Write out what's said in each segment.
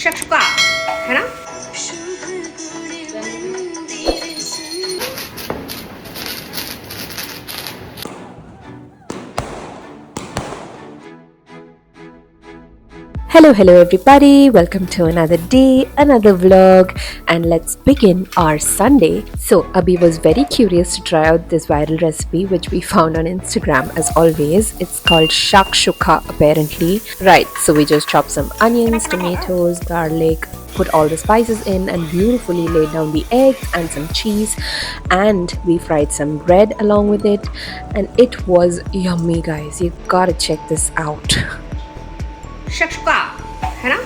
Shakshuka, है ना? Hello everybody. Welcome to another day, another vlog, and let's begin our Sunday. So, Abhi was very curious to try out this viral recipe which we found on Instagram as always. It's called Shakshuka apparently. Right, so we just chopped some onions, tomatoes, garlic, put all the spices in and beautifully laid down the eggs and some cheese, and we fried some bread along with it, and it was yummy guys. You gotta check this out. Shakshuka, है ना?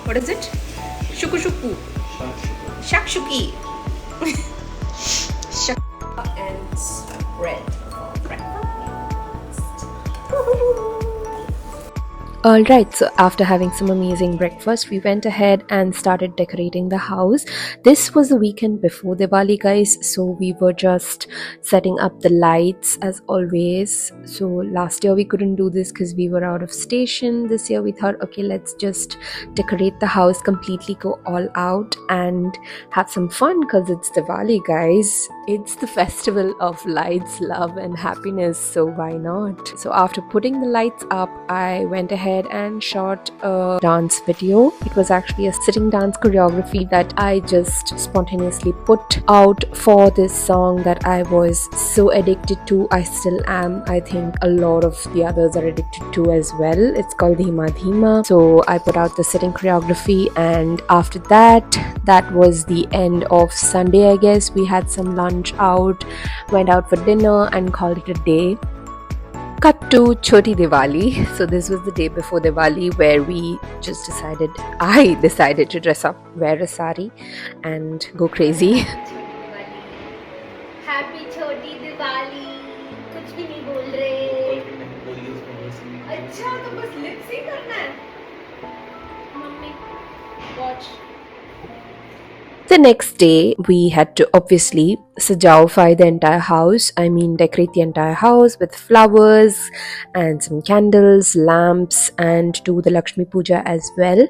What is it? Shuku. Shakshuki. Shakshuka and bread for breakfast. Alright, so after having some amazing breakfast, we went ahead and started decorating the house. This was the weekend before Diwali, guys, so we were just setting up the lights as always. So last year we couldn't do this because we were out of station. This year we thought, okay, let's just decorate the house completely, go all out and have some fun because it's Diwali, guys. It's the festival of lights, love and happiness, so why not? So after putting the lights up, I went ahead and shot a dance video. It was actually a sitting dance choreography that I just spontaneously put out for this song that I was so addicted to. I still am. I think a lot of the others are addicted to as well. It's called Dhima Dhima. So I put out the sitting choreography, and after that was the end of Sunday, I guess. We had some lunch out, went out for dinner and called it a day. Cut to Choti Diwali. So this was the day before Diwali where I decided to dress up, wear a sari and go crazy. Happy छोटी दिवाली कुछ भी नहीं बोल रहे अच्छा तो बस lip sync करना है mummy watch The next day, we had to obviously sajaify the entire house. I mean, decorate the entire house with flowers and some candles, lamps, and do the Lakshmi Puja as well.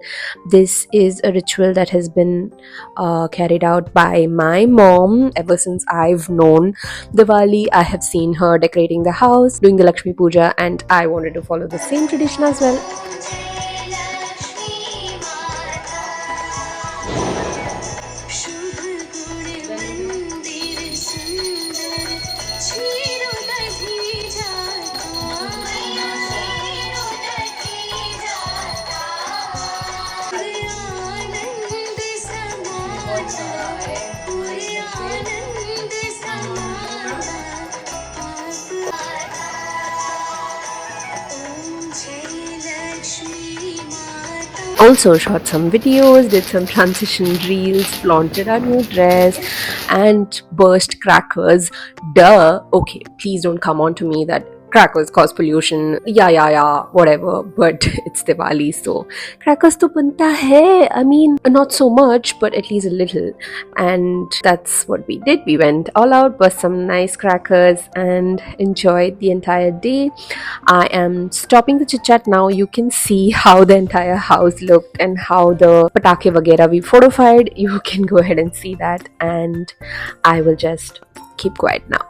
This is a ritual that has been carried out by my mom ever since I've known Diwali. I have seen her decorating the house, doing the Lakshmi Puja, and I wanted to follow the same tradition as well. Also shot some videos, did some transition reels, flaunted our new dress and burst crackers. Duh. Okay, please don't come on to me that crackers cause pollution. Yeah, whatever. But it's Diwali, so crackers to banta hai. I mean, not so much, but at least a little. And that's what we did. We went all out, burst some nice crackers and enjoyed the entire day. I am stopping the chit chat now. You can see how the entire house looked and how the patake vagera we photofied. You can go ahead and see that, and I will just keep quiet now.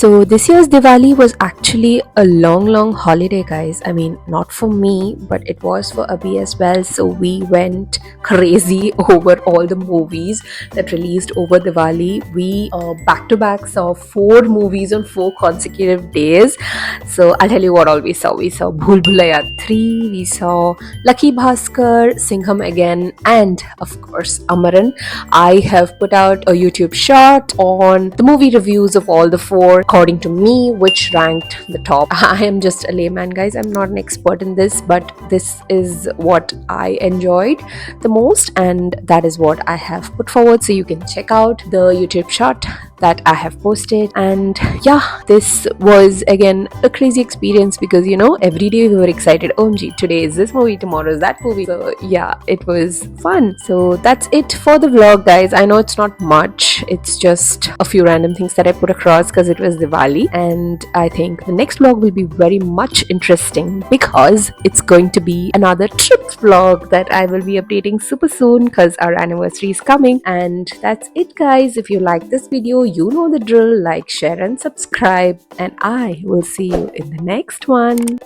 So this year's Diwali was actually a long holiday, guys. I mean, not for me, but it was for Abhi as well. So we went crazy over all the movies that released over Diwali. We back to back saw 4 movies on 4 consecutive days. So I'll tell you what all we saw. We saw Bhool Bhulaiya 3, we saw Lucky Bhaskar, Singham again, and of course Amaran. I have put out a YouTube short on the movie reviews of all the 4, according to me, which ranked the top. I am just a layman, guys. I'm not an expert in this, but this is what I enjoyed the most, and that is what I have put forward. So you can check out the YouTube short that I have posted. And yeah, this was again a crazy experience because every day we were excited. OMG, today is this movie, tomorrow is that movie. So yeah, it was fun. So that's it for the vlog, guys. I know it's not much, it's just a few random things that I put across because it was Diwali, and I think the next vlog will be very much interesting because it's going to be another trip vlog that I will be updating super soon because our anniversary is coming. And that's it, guys. If you like this video, you know the drill. Like, share and subscribe, and I will see you in the next one.